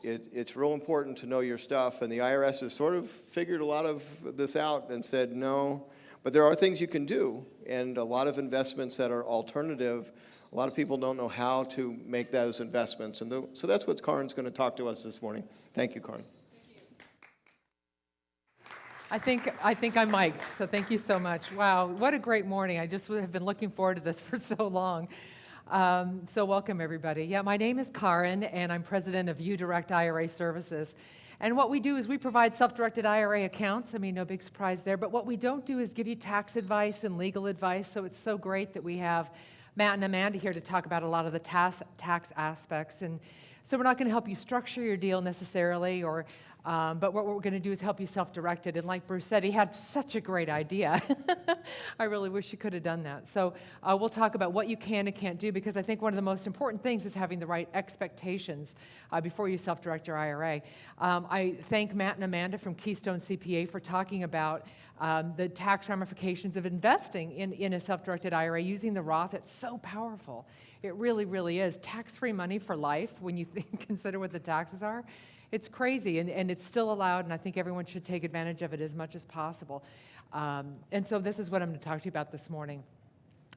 it's real important to know your stuff, and the IRS has sort of figured a lot of this out and said no, but there are things you can do, and a lot of investments that are alternative. A lot of people don't know how to make those investments, and so that's what Karen's going to talk to us this morning. Thank you, Kaaren. I think I'm mic'd, so thank you so much. Wow, what a great morning. I just have been looking forward to this for so long. So welcome, everybody. Yeah, my name is Kaaren, and I'm president of uDirect IRA Services. And what we do is we provide self-directed IRA accounts. I mean, no big surprise there. But what we don't do is give you tax advice and legal advice. So it's so great that we have Matt and Amanda here to talk about a lot of the tax aspects. And so we're not going to help you structure your deal necessarily, but what we're going to do is help you self-directed. And like Bruce said, he had such a great idea. I really wish you could have done that. So we'll talk about what you can and can't do, because I think one of the most important things is having the right expectations before you self-direct your IRA. I thank Matt and Amanda from Keystone CPA for talking about the tax ramifications of investing in a self-directed IRA using the Roth. It's so powerful. It really, really is. Tax-free money for life, when you consider what the taxes are. It's crazy, and it's still allowed, and I think everyone should take advantage of it as much as possible. And so this is what I'm going to talk to you about this morning.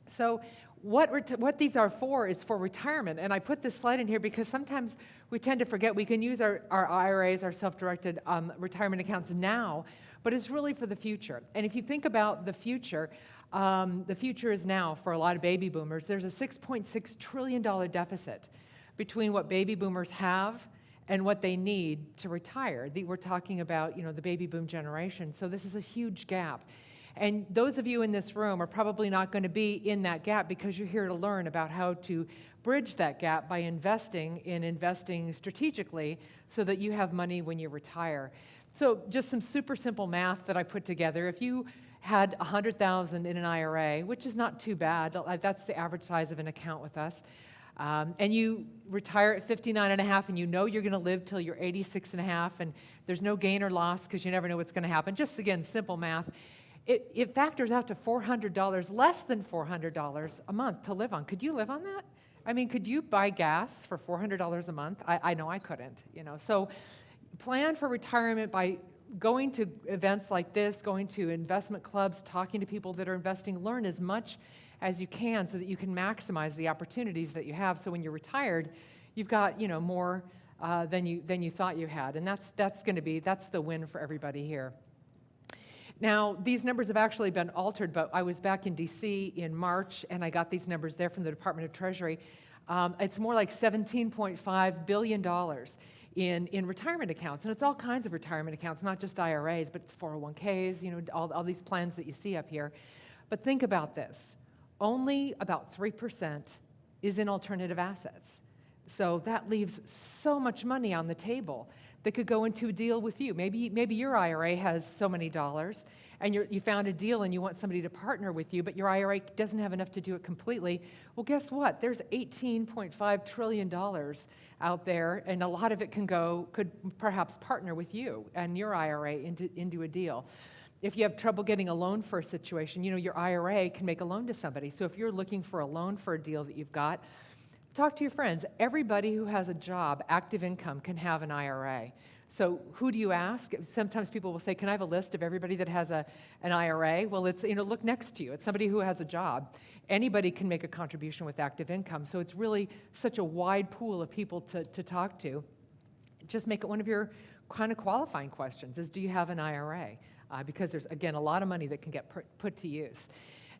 So what these are for is for retirement, and I put this slide in here because sometimes we tend to forget we can use our IRAs, our self-directed retirement accounts now, but it's really for the future. And if you think about the future is now for a lot of baby boomers. There's a $6.6 trillion deficit between what baby boomers have and what they need to retire. We're talking about, the baby boom generation. So this is a huge gap. And those of you in this room are probably not going to be in that gap because you're here to learn about how to bridge that gap by investing strategically so that you have money when you retire. So just some super simple math that I put together. If you had $100,000 in an IRA, which is not too bad, that's the average size of an account with us, and you retire at 59 and a half, and you know you're going to live till you're 86 and a half, and there's no gain or loss because you never know what's going to happen. Just again, simple math. It factors out to $400, less than $400 a month to live on. Could you live on that? I mean, could you buy gas for $400 a month? I know I couldn't. So plan for retirement by going to events like this, going to investment clubs, talking to people that are investing. Learn as much as you can so that you can maximize the opportunities that you have. So when you're retired, you've got more than you thought you had, and that's the win for everybody here. Now, these numbers have actually been altered, but I was back in D.C. in March, and I got these numbers there from the Department of Treasury. It's more like $17.5 billion in retirement accounts, and it's all kinds of retirement accounts, not just IRAs, but it's 401ks, all these plans that you see up here. But think about this. Only about 3% is in alternative assets. So that leaves so much money on the table that could go into a deal with you. Maybe your IRA has so many dollars, and you found a deal and you want somebody to partner with you, but your IRA doesn't have enough to do it completely. Well, guess what? There's $18.5 trillion out there, and a lot of it could perhaps partner with you and your IRA into a deal. If you have trouble getting a loan for a situation, your IRA can make a loan to somebody. So if you're looking for a loan for a deal that you've got, talk to your friends. Everybody who has a job, active income, can have an IRA. So who do you ask? Sometimes people will say, can I have a list of everybody that has an IRA? Well, it's, look next to you. It's somebody who has a job. Anybody can make a contribution with active income. So it's really such a wide pool of people to talk to. Just make it one of your kind of qualifying questions is, do you have an IRA? Because there's, again, a lot of money that can get put to use.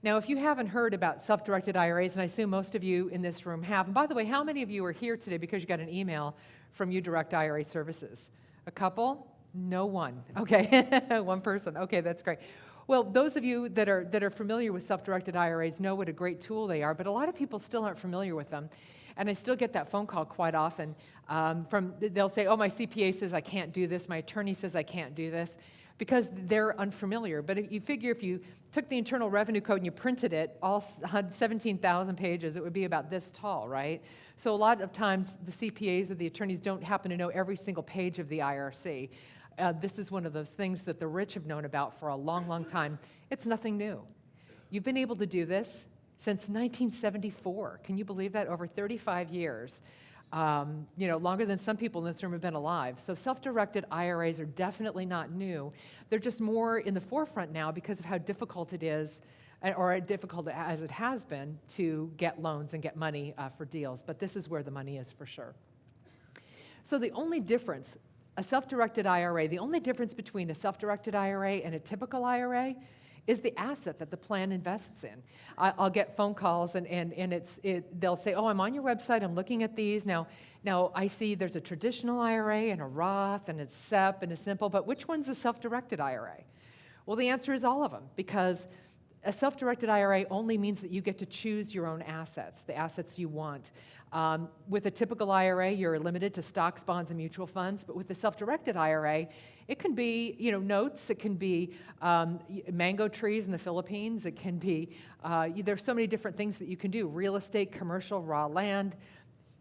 Now, if you haven't heard about self-directed IRAs, and I assume most of you in this room have, and by the way, how many of you are here today because you got an email from uDirect IRA Services? A couple? No one. Okay, one person. Okay, that's great. Well, those of you that are familiar with self-directed IRAs know what a great tool they are, but a lot of people still aren't familiar with them. And I still get that phone call quite often they'll say, oh, my CPA says I can't do this, my attorney says I can't do this, because they're unfamiliar. But if you figure if you took the Internal Revenue Code and you printed it, all 17,000 pages, it would be about this tall, right? So a lot of times the CPAs or the attorneys don't happen to know every single page of the IRC. This is one of those things that the rich have known about for a long, long time. It's nothing new. You've been able to do this since 1974. Can you believe that? Over 35 years. longer than some people in this room have been alive. So self-directed IRAs are definitely not new. They're just more in the forefront now because of how difficult it is, or difficult as it has been, to get loans and get money for deals. But this is where the money is for sure. So the only difference, a self-directed IRA, the only difference between a self-directed IRA and a typical IRA is the asset that the plan invests in. I'll get phone calls and they'll say, oh, I'm on your website, I'm looking at these. Now I see there's a traditional IRA and a Roth and a SEP and a simple, but which one's a self-directed IRA? Well, the answer is all of them, because a self-directed IRA only means that you get to choose your own assets, the assets you want. With a typical IRA, you're limited to stocks, bonds, and mutual funds, but with a self-directed IRA, it can be, notes, it can be mango trees in the Philippines, it can be, there's so many different things that you can do, real estate, commercial, raw land,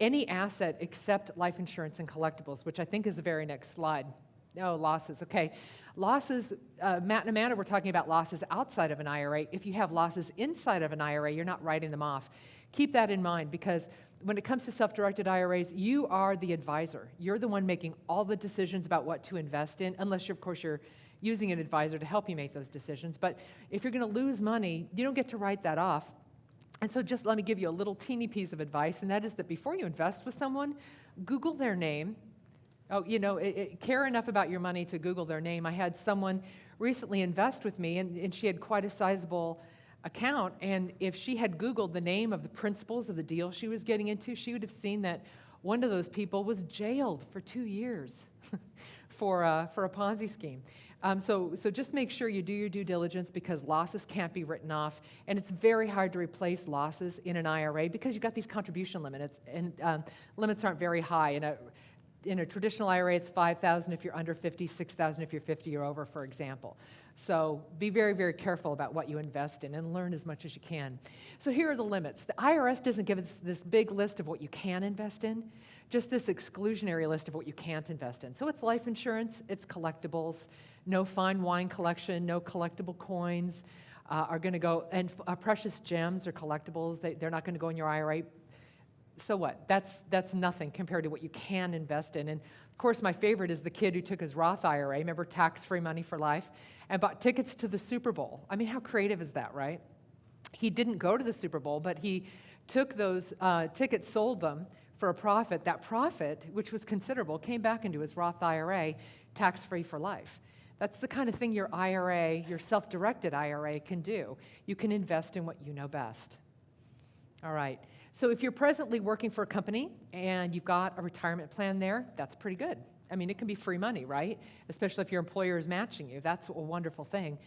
any asset except life insurance and collectibles, which I think is the very next slide. Oh, losses, okay. Losses, Matt and Amanda were talking about losses outside of an IRA. If you have losses inside of an IRA, you're not writing them off. Keep that in mind, because when it comes to self-directed IRAs, you are the advisor. You're the one making all the decisions about what to invest in, unless, of course, you're using an advisor to help you make those decisions. But if you're going to lose money, you don't get to write that off. And so just let me give you a little teeny piece of advice, and that is that before you invest with someone, Google their name. Oh, care enough about your money to Google their name. I had someone recently invest with me, and she had quite a sizable account, and if she had Googled the name of the principals of the deal she was getting into, she would have seen that one of those people was jailed for 2 years for a Ponzi scheme. So just make sure you do your due diligence, because losses can't be written off, and it's very hard to replace losses in an IRA because you've got these contribution limits, and limits aren't very high. In a traditional IRA, it's $5,000 if you're under 50, $6,000 if you're 50 or over, for example. So be very, very careful about what you invest in and learn as much as you can. So here are the limits. The IRS doesn't give us this big list of what you can invest in, just this exclusionary list of what you can't invest in. So it's life insurance, it's collectibles, no fine wine collection, no collectible coins are going to go, and precious gems or collectibles, they're not going to go in your IRA. So what? That's nothing compared to what you can invest in. And of course, my favorite is the kid who took his Roth IRA, remember, tax-free money for life, and bought tickets to the Super Bowl. I mean, how creative is that, right? He didn't go to the Super Bowl, but he took those tickets, sold them for a profit. That profit, which was considerable, came back into his Roth IRA, tax-free for life. That's the kind of thing your IRA, your self-directed IRA, can do. You can invest in what you know best. All right. So if you're presently working for a company and you've got a retirement plan there, that's pretty good. I mean, it can be free money, right? Especially if your employer is matching you. That's a wonderful thing.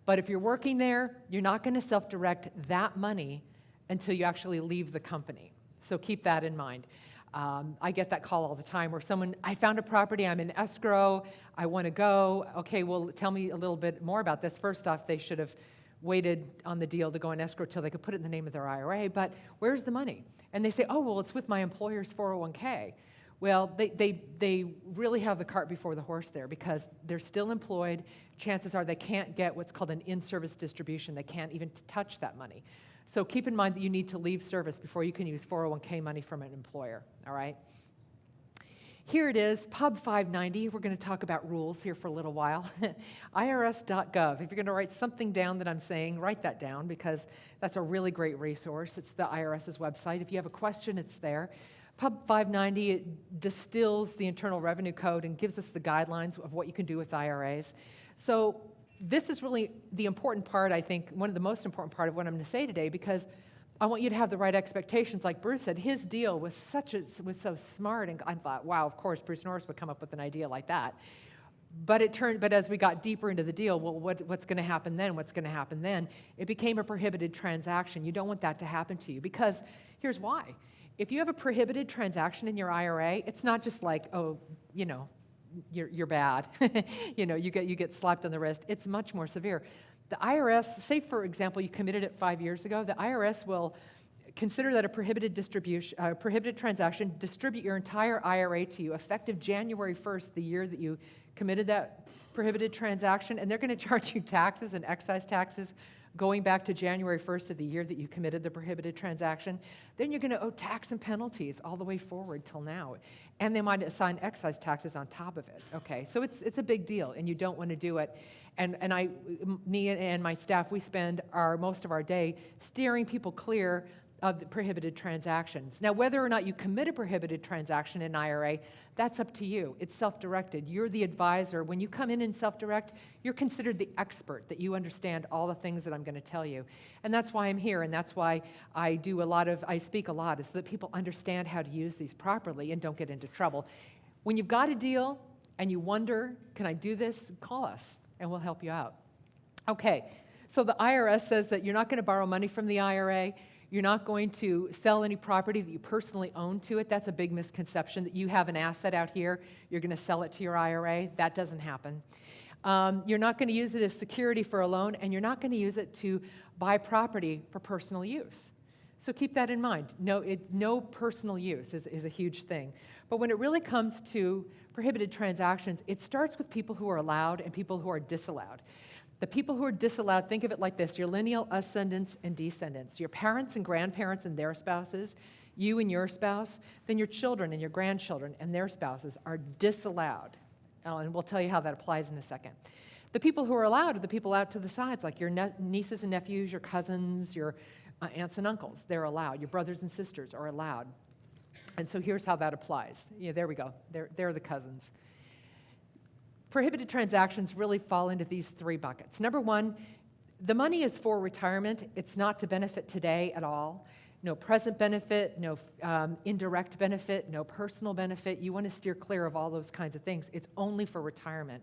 But if you're working there, you're not going to self-direct that money until you actually leave the company. So keep that in mind. I get that call all the time where someone, I found a property, I'm in escrow, I want to go. Okay, well, tell me a little bit more about this. First off, they should have waited on the deal to go in escrow till they could put it in the name of their IRA, but where's the money? And they say, oh, well, it's with my employer's 401k. Well, they really have the cart before the horse there, because they're still employed. Chances are they can't get what's called an in-service distribution. They can't even touch that money. So keep in mind that you need to leave service before you can use 401k money from an employer, all right? Here it is, Pub 590. We're going to talk about rules here for a little while. IRS.gov. If you're going to write something down that I'm saying, write that down, because that's a really great resource. It's the IRS's website. If you have a question, it's there. Pub 590, it distills the Internal Revenue Code and gives us the guidelines of what you can do with IRAs. So this is really the important part, I think, one of the most important part of what I'm going to say today, because I want you to have the right expectations. Like Bruce said, his deal was so smart, and I thought, wow, of course, Bruce Norris would come up with an idea like that. But as we got deeper into the deal, well, what's going to happen then? What's going to happen then? It became a prohibited transaction. You don't want that to happen to you, because here's why. If you have a prohibited transaction in your IRA, it's not just like, oh, you're bad. You get slapped on the wrist. It's much more severe. The IRS, say for example, you committed it 5 years ago, the IRS will consider that a prohibited transaction, distribute your entire IRA to you effective January 1st, the year that you committed that prohibited transaction, and they're going to charge you taxes and excise taxes going back to January 1st of the year that you committed the prohibited transaction, then you're going to owe tax and penalties all the way forward till now. And they might assign excise taxes on top of it. Okay, so it's a big deal, and you don't want to do it. And me and my staff, we spend most of our day steering people clear of the prohibited transactions. Now, whether or not you commit a prohibited transaction in IRA, that's up to you. It's self-directed. You're the advisor. When you come in self-direct, you're considered the expert, that you understand all the things that I'm going to tell you. And that's why I'm here, and that's why I speak a lot, is so that people understand how to use these properly and don't get into trouble. When you've got a deal and you wonder, can I do this? Call us, and we'll help you out. Okay, so the IRS says that you're not going to borrow money from the IRA. You're not going to sell any property that you personally own to it. That's a big misconception, that you have an asset out here, you're going to sell it to your IRA. That doesn't happen. You're not going to use it as security for a loan, and you're not going to use it to buy property for personal use. So keep that in mind. No personal use is a huge thing. But when it really comes to prohibited transactions, it starts with people who are allowed and people who are disallowed. The people who are disallowed, think of it like this: your lineal ascendants and descendants, your parents and grandparents and their spouses, you and your spouse, then your children and your grandchildren and their spouses are disallowed. And we'll tell you how that applies in a second. The people who are allowed are the people out to the sides, like your nieces and nephews, your cousins, your aunts and uncles. They're allowed. Your brothers and sisters are allowed. And so here's how that applies. Yeah, there we go. They're the cousins. Prohibited transactions really fall into these three buckets. Number one, the money is for retirement. It's not to benefit today at all. No present benefit, no indirect benefit, no personal benefit. You want to steer clear of all those kinds of things. It's only for retirement.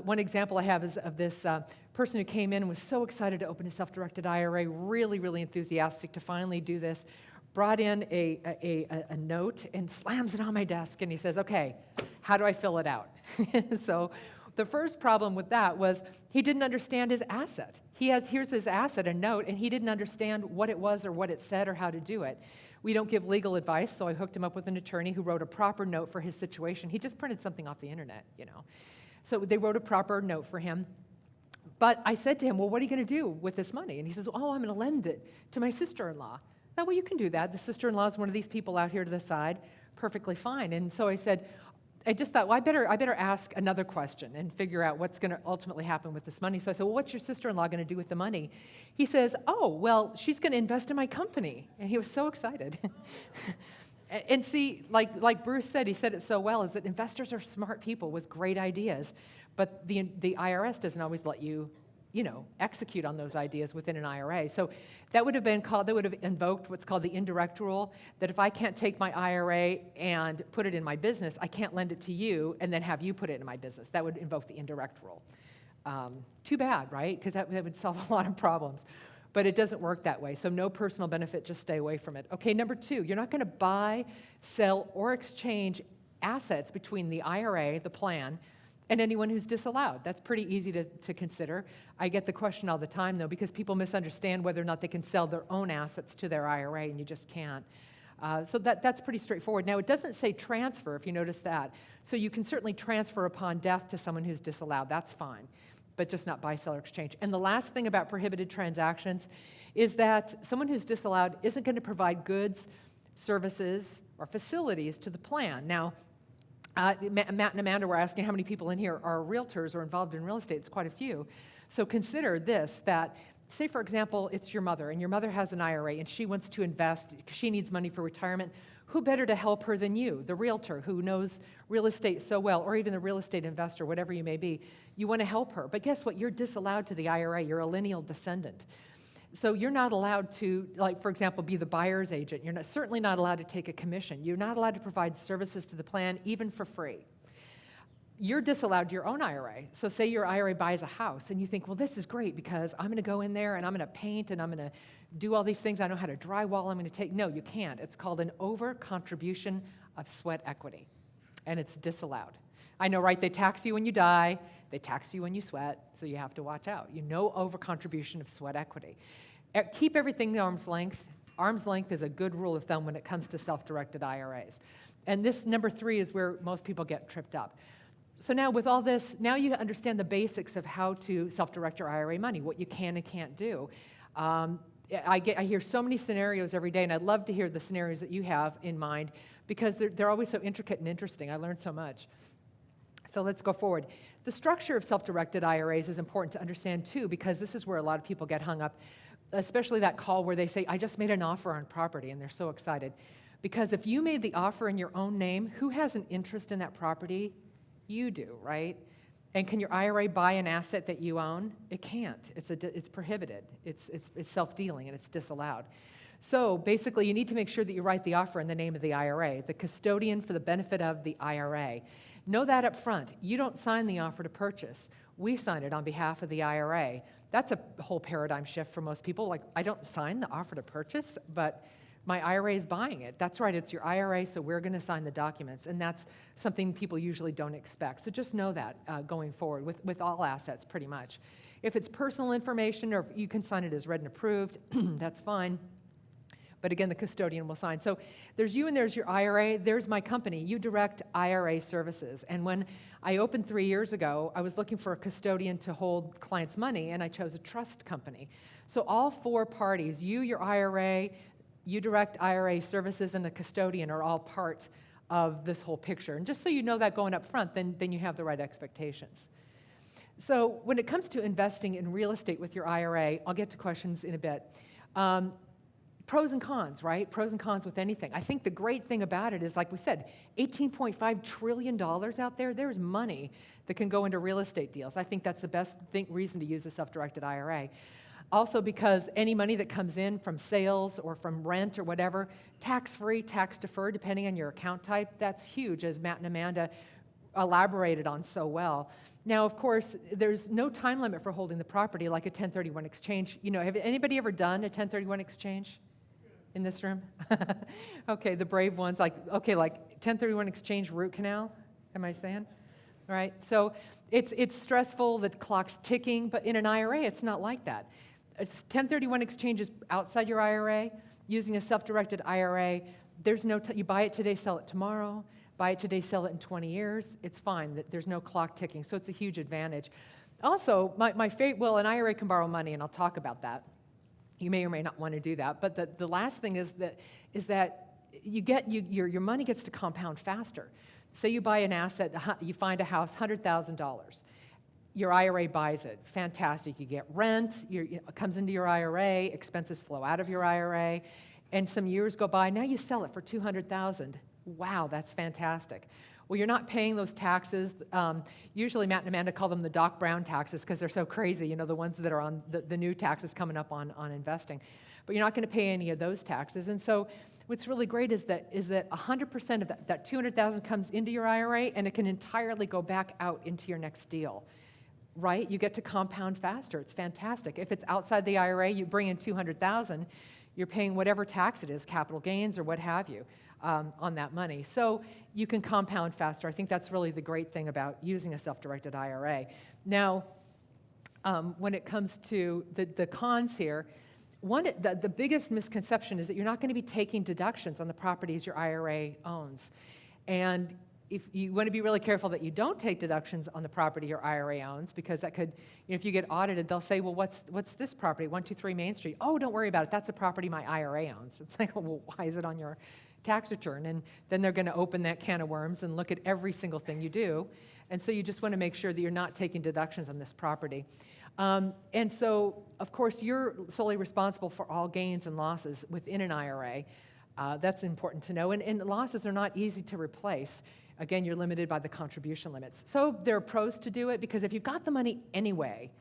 One example I have is of this person who came in and was so excited to open a self-directed IRA, really, really enthusiastic to finally do this, brought in a note and slams it on my desk, and he says, okay, how do I fill it out? So the first problem with that was he didn't understand his asset. Here's his asset, a note, and he didn't understand what it was or what it said or how to do it. We don't give legal advice, so I hooked him up with an attorney who wrote a proper note for his situation. He just printed something off the internet, So they wrote a proper note for him. But I said to him, well, what are you going to do with this money? And he says, oh, I'm going to lend it to my sister-in-law. Now, well, you can do that. The sister-in-law is one of these people out here to the side, perfectly fine. And so I said, I just thought, well, I better ask another question and figure out what's going to ultimately happen with this money. So I said, well, what's your sister-in-law going to do with the money? He says, oh, well, she's going to invest in my company. And he was so excited. And see, like Bruce said, he said it so well, is that investors are smart people with great ideas, but the IRS doesn't always let you execute on those ideas within an IRA. So that would have invoked what's called the indirect rule, that if I can't take my IRA and put it in my business, I can't lend it to you and then have you put it in my business. That would invoke the indirect rule. Too bad, right? Because that would solve a lot of problems. But it doesn't work that way. So no personal benefit, just stay away from it. Okay, number two, you're not going to buy, sell, or exchange assets between the IRA, the plan, and anyone who's disallowed. That's pretty easy to consider. I get the question all the time, though, because people misunderstand whether or not they can sell their own assets to their IRA, and you just can't. So that's pretty straightforward. Now, it doesn't say transfer, if you notice that. So you can certainly transfer upon death to someone who's disallowed. That's fine, but just not buy, sell, or exchange. And the last thing about prohibited transactions is that someone who's disallowed isn't going to provide goods, services, or facilities to the plan. Now, Matt and Amanda were asking how many people in here are realtors or involved in real estate. It's quite a few. So consider this, that say, for example, it's your mother, and your mother has an IRA, and she wants to invest, she needs money for retirement. Who better to help her than you, the realtor who knows real estate so well, or even the real estate investor, whatever you may be. You want to help her. But guess what? You're disallowed to the IRA. You're a lineal descendant. So you're not allowed to, like, for example, be the buyer's agent. You're certainly not allowed to take a commission. You're not allowed to provide services to the plan, even for free. You're disallowed your own IRA. So say your IRA buys a house, and you think, well, this is great because I'm going to go in there and I'm going to paint and I'm going to do all these things. I know how to drywall. I'm going to take. No, you can't. It's called an over-contribution of sweat equity, and it's disallowed. I know, right? They tax you when you die. They tax you when you sweat, so you have to watch out. No over-contribution of sweat equity. Keep everything at arm's length. Arm's length is a good rule of thumb when it comes to self-directed IRAs. And this number 3 is where most people get tripped up. So now with all this, now you understand the basics of how to self-direct your IRA money, what you can and can't do. I hear so many scenarios every day, and I'd love to hear the scenarios that you have in mind, because they're always so intricate and interesting. I learned so much. So let's go forward. The structure of self-directed IRAs is important to understand too, because this is where a lot of people get hung up, especially that call where they say, I just made an offer on property, and they're so excited. Because if you made the offer in your own name, who has an interest in that property? You do, right? And can your IRA buy an asset that you own? It can't. It's prohibited. It's self-dealing, and it's disallowed. So basically, you need to make sure that you write the offer in the name of the IRA, the custodian for the benefit of the IRA. Know that up front. You don't sign the offer to purchase. We sign it on behalf of the IRA. That's a whole paradigm shift for most people. Like, I don't sign the offer to purchase, but my IRA is buying it. That's right, it's your IRA, so we're going to sign the documents. And that's something people usually don't expect. So just know that going forward with all assets, pretty much. If it's personal information, or if you can sign it as read and approved, that's fine. But again, the custodian will sign. So there's you and there's your IRA. There's my company, uDirect IRA Services. And when I opened 3 years ago, I was looking for a custodian to hold clients' money, and I chose a trust company. So all four parties, you, your IRA, uDirect IRA Services, and the custodian are all part of this whole picture. And just so you know that going up front, then you have the right expectations. So when it comes to investing in real estate with your IRA, I'll get to questions in a bit. Pros and cons, right? Pros and cons with anything. I think the great thing about it is, like we said, $18.5 trillion out there. There's money that can go into real estate deals. I think that's the best reason to use a self-directed IRA. Also, because any money that comes in from sales or from rent or whatever, tax-free, tax-deferred, depending on your account type, that's huge, as Matt and Amanda elaborated on so well. Now, of course, there's no time limit for holding the property like a 1031 exchange. You know, have anybody ever done a 1031 exchange in this room? Okay, the brave ones, like 1031 exchange root canal, am I saying? All right, so it's stressful, the clock's ticking, but in an IRA, it's not like that. It's 1031 exchanges outside your IRA, using a self-directed IRA. There's no, you buy it today, sell it tomorrow. Buy it today, sell it in 20 years. It's fine. There's no clock ticking, so it's a huge advantage. Also, my favorite, well, an IRA can borrow money, and I'll talk about that. You may or may not want to do that. But the last thing is that your money gets to compound faster. Say you buy an asset, you find a house, $100,000. Your IRA buys it. Fantastic. You get rent. It comes into your IRA. Expenses flow out of your IRA. And some years go by. Now you sell it for $200,000. Wow, that's fantastic. Well, you're not paying those taxes. Usually Matt and Amanda call them the Doc Brown taxes because they're so crazy, you know, the ones that are on the new taxes coming up on investing. But you're not going to pay any of those taxes. And so what's really great is that 100% of that $200,000 comes into your IRA, and it can entirely go back out into your next deal, right? You get to compound faster. It's fantastic. If it's outside the IRA, you bring in $200,000, you're paying whatever tax it is, capital gains or what have you, on that money. So you can compound faster. I think that's really the great thing about using a self-directed IRA. Now, when it comes to the cons here, the biggest misconception is that you're not going to be taking deductions on the properties your IRA owns. And if you want to be really careful that you don't take deductions on the property your IRA owns, because that could, you know, if you get audited, they'll say, well, what's this property, 123 Main Street? Oh, don't worry about it. That's a property my IRA owns. It's like, well, why is it on your tax return? And then they're going to open that can of worms and look at every single thing you do. And so you just want to make sure that you're not taking deductions on this property. And so, of course, you're solely responsible for all gains and losses within an IRA. That's important to know. And losses are not easy to replace. Again, you're limited by the contribution limits. So there are pros to do it, because if you've got the money anyway,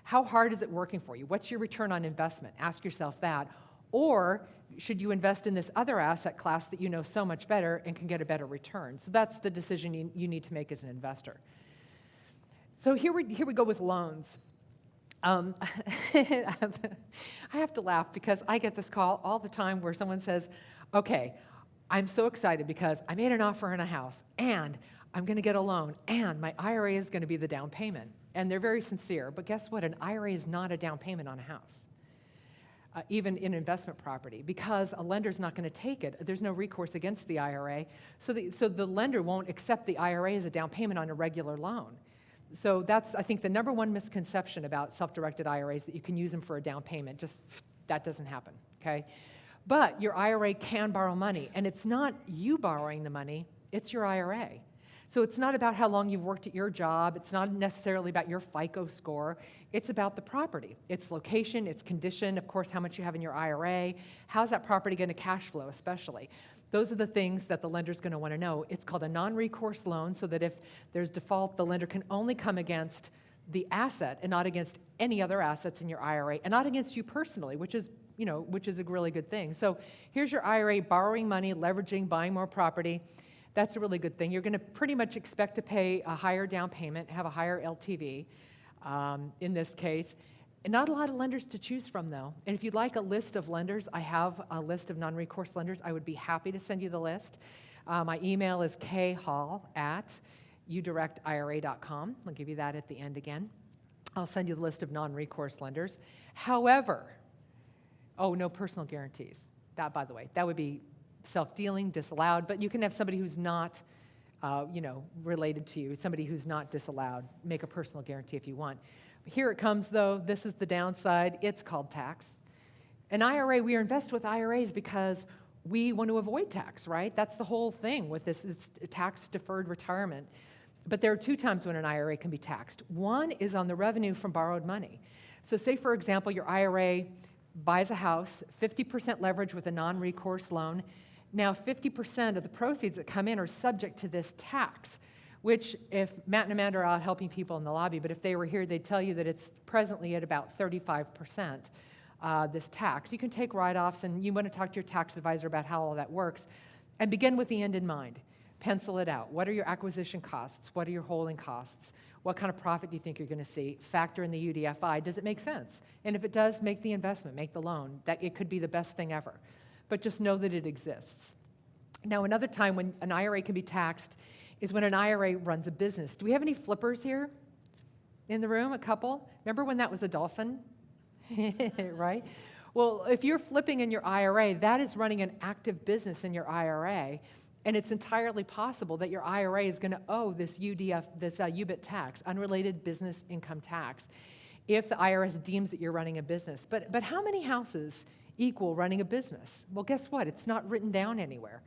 how hard is it working for you? What's your return on investment? Ask yourself that. Or should you invest in this other asset class that you know so much better and can get a better return? So that's the decision you need to make as an investor. So here we go with loans. I have to laugh because I get this call all the time where someone says, okay, I'm so excited because I made an offer on a house, and I'm going to get a loan, and my IRA is going to be the down payment. And they're very sincere, but guess what? An IRA is not a down payment on a house. even in investment property, because a lender's not going to take it. There's no recourse against the IRA, so the lender won't accept the IRA as a down payment on a regular loan. So that's, I think, the number one misconception about self-directed IRAs, that you can use them for a down payment. Just, that doesn't happen, okay? But your IRA can borrow money, and it's not you borrowing the money, it's your IRA. So it's not about how long you've worked at your job. It's not necessarily about your FICO score. It's about the property, its location, its condition, of course, how much you have in your IRA. How's that property going to cash flow, especially? Those are the things that the lender's going to want to know. It's called a non-recourse loan, so that if there's default, the lender can only come against the asset and not against any other assets in your IRA, and not against you personally, which is a really good thing. So here's your IRA borrowing money, leveraging, buying more property. That's a really good thing. You're going to pretty much expect to pay a higher down payment, have a higher LTV in this case. And not a lot of lenders to choose from, though. And if you'd like a list of lenders, I have a list of non-recourse lenders. I would be happy to send you the list. My email is khall@udirectira.com. I'll give you that at the end again. I'll send you the list of non-recourse lenders. However, no personal guarantees. That, by the way, that would be self-dealing, disallowed, but you can have somebody who's not, related to you, somebody who's not disallowed. Make a personal guarantee if you want. Here it comes, though. This is the downside. It's called tax. An IRA, we invest with IRAs because we want to avoid tax, right? That's the whole thing with this. It's tax-deferred retirement. But there are two times when an IRA can be taxed. One is on the revenue from borrowed money. So say, for example, your IRA buys a house, 50% leverage with a non-recourse loan. Now, 50% of the proceeds that come in are subject to this tax, which, if Matt and Amanda are out helping people in the lobby, but if they were here, they'd tell you that it's presently at about 35%, this tax. You can take write-offs, and you want to talk to your tax advisor about how all that works, and begin with the end in mind. Pencil it out. What are your acquisition costs? What are your holding costs? What kind of profit do you think you're going to see? Factor in the UDFI. Does it make sense? And if it does, make the investment, make the loan. That it could be the best thing ever. But just know that it exists. Now, another time when an IRA can be taxed is when an IRA runs a business. Do we have any flippers here in the room? A couple? Remember when that was a dolphin? Right? Well, if you're flipping in your IRA, that is running an active business in your IRA. And it's entirely possible that your IRA is going to owe this UBIT tax, unrelated business income tax, if the IRS deems that you're running a business. But how many houses equal running a business? Well, guess what? It's not written down anywhere.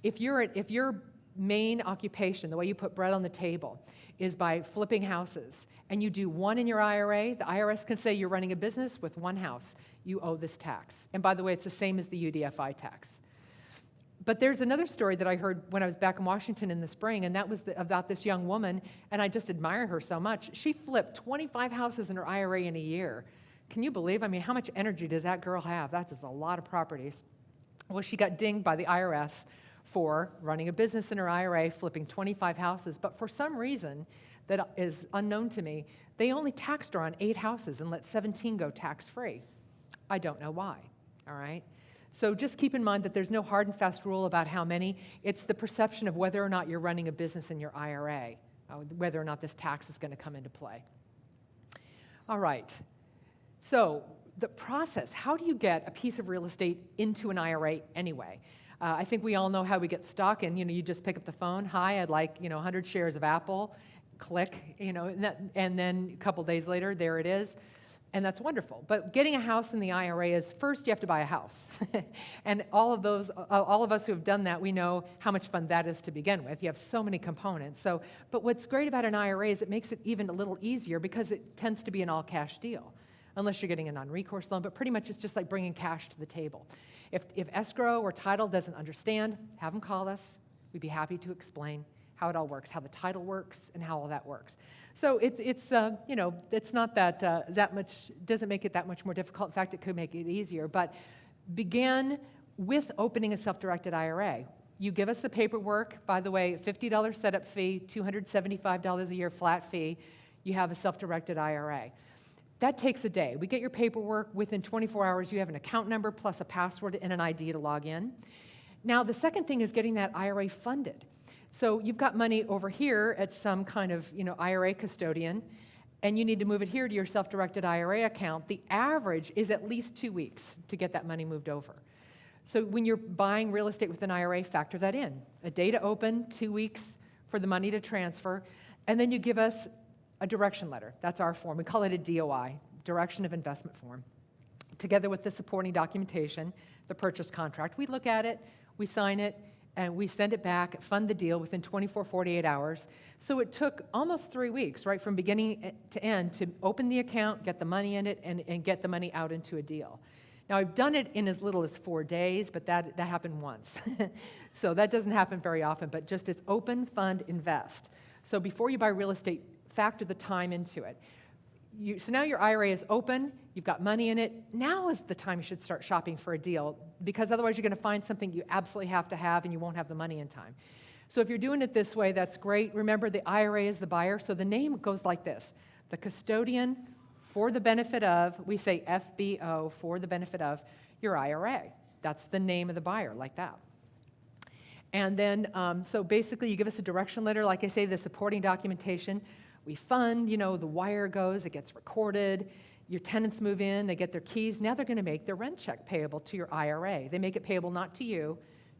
If your main occupation, the way you put bread on the table, is by flipping houses, and you do one in your IRA, the IRS can say you're running a business with one house. You owe this tax. And by the way, it's the same as the UDFI tax. But there's another story that I heard when I was back in Washington in the spring, and that was about this young woman, and I just admire her so much. She flipped 25 houses in her IRA in a year. Can you believe? I mean, how much energy does that girl have? That is a lot of properties. Well, she got dinged by the IRS for running a business in her IRA, flipping 25 houses, but for some reason that is unknown to me, they only taxed her on 8 houses and let 17 go tax-free. I don't know why, all right? So just keep in mind that there's no hard and fast rule about how many. It's the perception of whether or not you're running a business in your IRA, whether or not this tax is going to come into play. All right. So the process, how do you get a piece of real estate into an IRA anyway? I think we all know how we get stuck, and you just pick up the phone. Hi, I'd like 100 shares of Apple. Click, and then a couple days later, there it is. And that's wonderful. But getting a house in the IRA is, first you have to buy a house. And all of us who have done that, we know how much fun that is to begin with. You have so many components. But what's great about an IRA is it makes it even a little easier because it tends to be an all-cash deal, unless you're getting a non-recourse loan. But pretty much it's just like bringing cash to the table. If escrow or title doesn't understand, have them call us. We'd be happy to explain how it all works, how the title works, and how all that works. So it's not that much, doesn't make it that much more difficult. In fact, it could make it easier. But begin with opening a self-directed IRA. You give us the paperwork. By the way, $50 setup fee, $275 a year flat fee. You have a self-directed IRA. That takes a day. We get your paperwork. Within 24 hours, you have an account number plus a password and an ID to log in. Now, the second thing is getting that IRA funded. So you've got money over here at some kind of IRA custodian, and you need to move it here to your self-directed IRA account, the average is at least 2 weeks to get that money moved over. So when you're buying real estate with an IRA, factor that in. A day to open, 2 weeks for the money to transfer, and then you give us a direction letter. That's our form. We call it a DOI, Direction of Investment Form. Together with the supporting documentation, the purchase contract, we look at it, we sign it, and we send it back, fund the deal within 24, 48 hours. So it took almost 3 weeks, right, from beginning to end to open the account, get the money in it, and get the money out into a deal. Now, I've done it in as little as 4 days, but that happened once. So that doesn't happen very often, but just it's open, fund, invest. So before you buy real estate, factor the time into it. So now your IRA is open, you've got money in it. Now is the time you should start shopping for a deal, because otherwise you're going to find something you absolutely have to have and you won't have the money in time. So if you're doing it this way, that's great. Remember, the IRA is the buyer, so the name goes like this: the custodian for the benefit of, we say FBO, for the benefit of your IRA. That's the name of the buyer, like that. And then, so basically you give us a direction letter, like I say, the supporting documentation. We fund, the wire goes, it gets recorded, your tenants move in, they get their keys. Now they're going to make their rent check payable to your IRA. They make it payable not to you,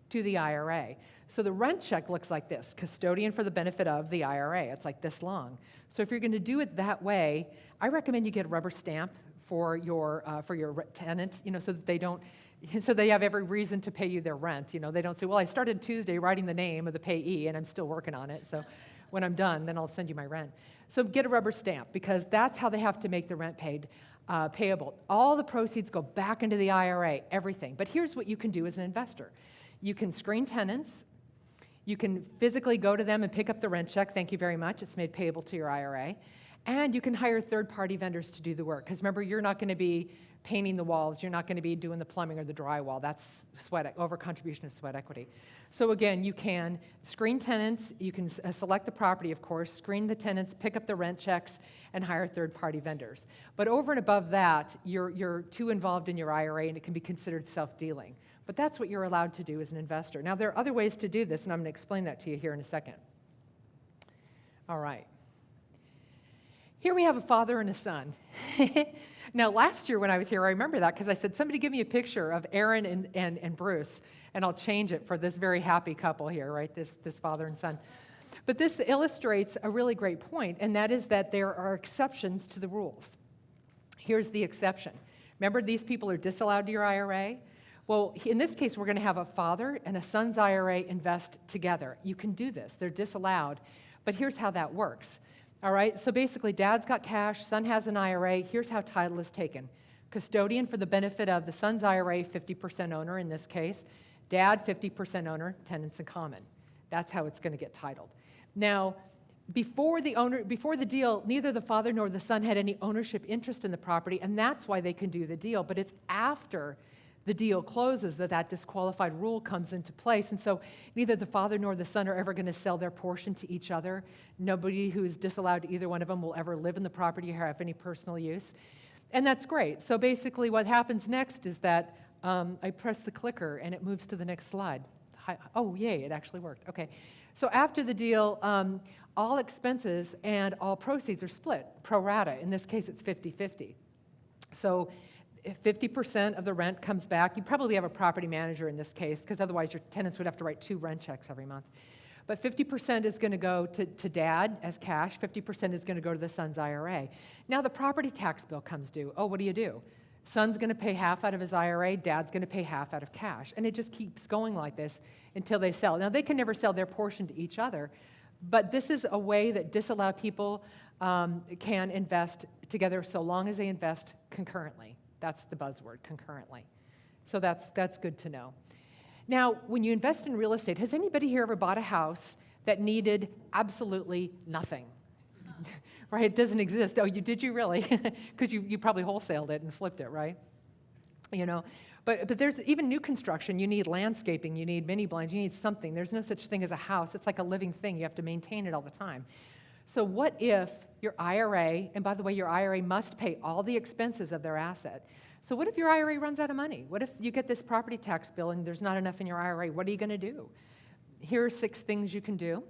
to the IRA. So the rent check looks like this: custodian for the benefit of the IRA. It's like this long. So if you're going to do it that way, I recommend you get a rubber stamp for your tenant, so that they don't, so they have every reason to pay you their rent. They don't say, well, I started Tuesday writing the name of the payee and I'm still working on it. So when I'm done, then I'll send you my rent. So get a rubber stamp, because that's how they have to make the rent payable. All the proceeds go back into the IRA, everything. But here's what you can do as an investor. You can screen tenants. You can physically go to them and pick up the rent check. Thank you very much. It's made payable to your IRA. And you can hire third-party vendors to do the work. Because remember, you're not going to be painting the walls. You're not going to be doing the plumbing or the drywall. That's over-contribution of sweat equity. So again, you can screen tenants. You can select the property, of course, screen the tenants, pick up the rent checks, and hire third-party vendors. But over and above that, you're too involved in your IRA, and it can be considered self-dealing. But that's what you're allowed to do as an investor. Now, there are other ways to do this, and I'm going to explain that to you here in a second. All right. Here we have a father and a son. Now, last year when I was here, I remember that because I said, somebody give me a picture of Aaron and Bruce, and I'll change it for this very happy couple here, right, this father and son. But this illustrates a really great point, and that is that there are exceptions to the rules. Here's the exception. Remember, these people are disallowed to your IRA? Well, in this case, we're going to have a father and a son's IRA invest together. You can do this. They're disallowed. But here's how that works. All right, so basically, dad's got cash, son has an IRA. Here's how title is taken. Custodian for the benefit of the son's IRA, 50% owner in this case. Dad, 50% owner, tenants in common. That's how it's going to get titled. Now, before the deal, neither the father nor the son had any ownership interest in the property, and that's why they can do the deal. But it's after the deal closes that disqualified rule comes into place. And so neither the father nor the son are ever going to sell their portion to each other. Nobody who is disallowed to either one of them will ever live in the property or have any personal use. And that's great. So basically what happens next is that I press the clicker and it moves to the next slide. Oh, yay, it actually worked. Okay. So after the deal, all expenses and all proceeds are split, pro rata. In this case, it's 50-50. So if 50% of the rent comes back, you probably have a property manager in this case, because otherwise your tenants would have to write 2 rent checks every month. But 50% is going to go to dad as cash, 50% is going to go to the son's IRA. Now the property tax bill comes due. Oh, what do? Son's going to pay half out of his IRA, dad's going to pay half out of cash. And it just keeps going like this until they sell. Now they can never sell their portion to each other, but this is a way that disallowed people can invest together so long as they invest concurrently. That's the buzzword, concurrently. So that's good to know. Now, when you invest in real estate, has anybody here ever bought a house that needed absolutely nothing? Right? It doesn't exist. Oh, did you really? Because you probably wholesaled it and flipped it, right? But there's even new construction. You need landscaping. You need mini blinds. You need something. There's no such thing as a house. It's like a living thing. You have to maintain it all the time. So what if your IRA, and by the way, your IRA must pay all the expenses of their asset. So what if your IRA runs out of money? What if you get this property tax bill and there's not enough in your IRA? What are you going to do? Here are 6 things you can do.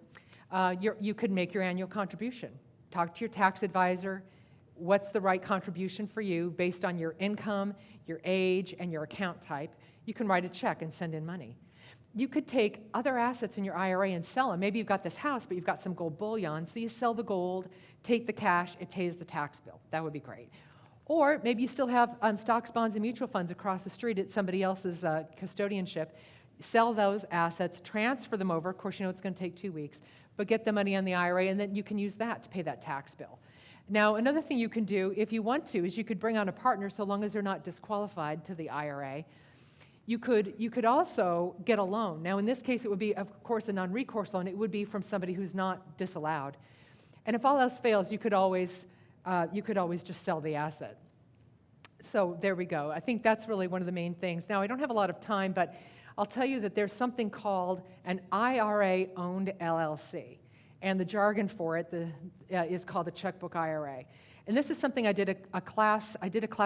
You could make your annual contribution. Talk to your tax advisor. what's the right contribution for you based on your income, your age, and your account type. You can write a check and send in money. You could take other assets in your IRA and sell them. Maybe you've got this house, but you've got some gold bullion, so you sell the gold, take the cash, it pays the tax bill. That would be great. Or maybe you still have stocks, bonds, and mutual funds across the street at somebody else's custodianship. Sell those assets, transfer them over. Of course, you know it's going to take 2 weeks, but get the money on the IRA, and then you can use that to pay that tax bill. Now, another thing you can do, if you want to, is you could bring on a partner so long as they're not disqualified to the IRA. You could also get a loan. Now, in this case, it would be, of course, a non-recourse loan. It would be from somebody who's not disallowed. And if all else fails, you could always just sell the asset. So there we go. I think that's really one of the main things. Now, I don't have a lot of time, but I'll tell you that there's something called an IRA-owned LLC. And the jargon for it is called a checkbook IRA. And this is something I did a class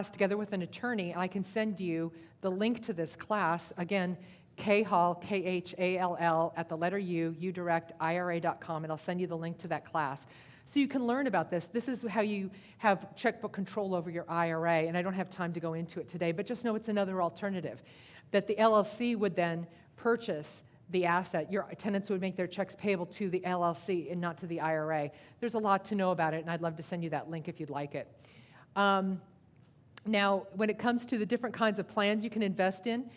together with an attorney, and I can send you the link to this class. Again, Khall, Khall, at the letter U, uDirectIRA.com, and I'll send you the link to that class. So you can learn about this. This is how you have checkbook control over your IRA, and I don't have time to go into it today, but just know it's another alternative, that the LLC would then purchase the asset. Your tenants would make their checks payable to the LLC and not to the IRA. There's a lot to know about it, and I'd love to send you that link if you'd like it. Now, when it comes to the different kinds of plans you can invest in,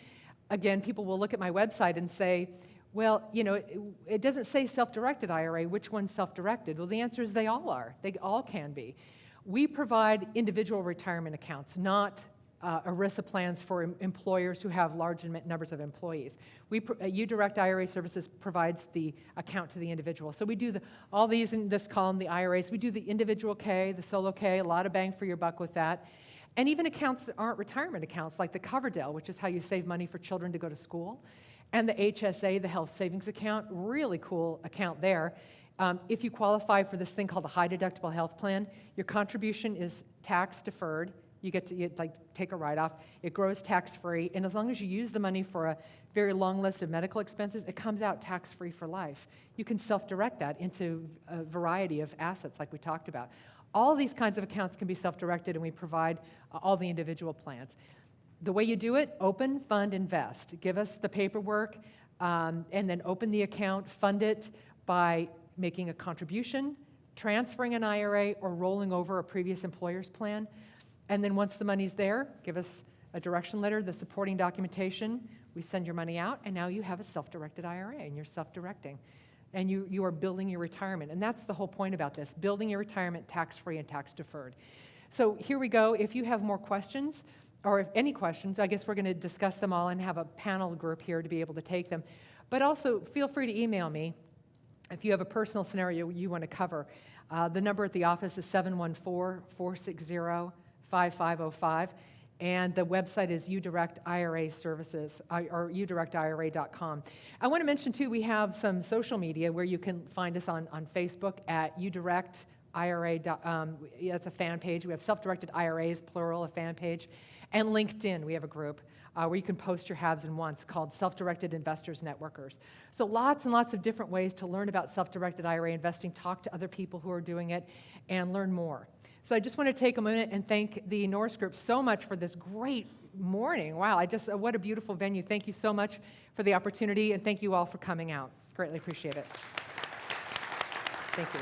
again, people will look at my website and say, well, you know, it doesn't say self-directed IRA. Which one's self-directed? Well, the answer is they all are. They all can be. We provide individual retirement accounts, not ERISA plans for employers who have large numbers of employees. uDirect IRA Services provides the account to the individual. So we do all these in this column, the IRAs. We do the individual K, the solo K, a lot of bang for your buck with that. And even accounts that aren't retirement accounts, like the Coverdell, which is how you save money for children to go to school, and the HSA, the health savings account, really cool account there. If you qualify for this thing called a high deductible health plan, your contribution is tax deferred. You get to take a write-off. It grows tax-free, and as long as you use the money for a very long list of medical expenses, it comes out tax-free for life. You can self-direct that into a variety of assets like we talked about. All these kinds of accounts can be self-directed, and we provide all the individual plans. The way you do it, open, fund, invest. Give us the paperwork, and then open the account, fund it by making a contribution, transferring an IRA, or rolling over a previous employer's plan. And then once the money's there, give us a direction letter, the supporting documentation. We send your money out, and now you have a self-directed IRA, and you're self-directing. And you are building your retirement. And that's the whole point about this, building your retirement tax-free and tax-deferred. So here we go. If you have more questions, or if any questions, I guess we're going to discuss them all and have a panel group here to be able to take them. But also, feel free to email me if you have a personal scenario you want to cover. The number at the office is 714-460-5505, and the website is uDirect IRA Services, or uDirectIRA.com. I want to mention, too, we have some social media where you can find us on Facebook at uDirect IRA. That's a fan page. We have self-directed IRAs, plural, a fan page. And LinkedIn, we have a group where you can post your haves and wants called Self-Directed Investors Networkers. So lots and lots of different ways to learn about self-directed IRA investing, talk to other people who are doing it, and learn more. So I just want to take a minute and thank the Norris Group so much for this great morning. Wow, what a beautiful venue. Thank you so much for the opportunity, and thank you all for coming out. Greatly appreciate it. Thank you.